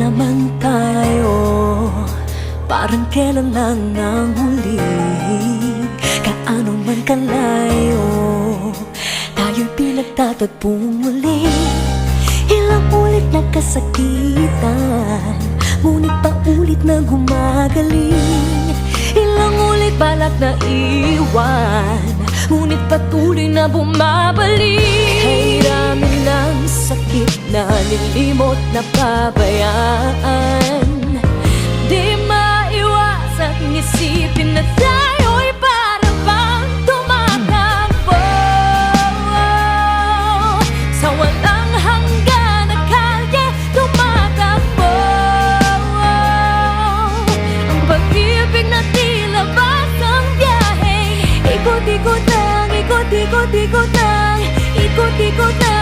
naman tayo, parang kailan lang ang huli. Kaano man kalayo, tayo'y pinagtatagpong muli. Ilang ulit nagkasakitan, ngunit paulit na gumagaling. Ilang ulit balak na iwan, ngunit patuloy na bumabalik. Kahiramin ng sakit na nilimot na pabayaan, di maiwasang isipin na tayo'y para bang tumatakbo sa walang hanggan na kalye, tumatakbo. Ang pag-ibig na tila basang biyahe, ikot-ikot lang, ikot-ikot-ikot lang, ikot-ikot lang.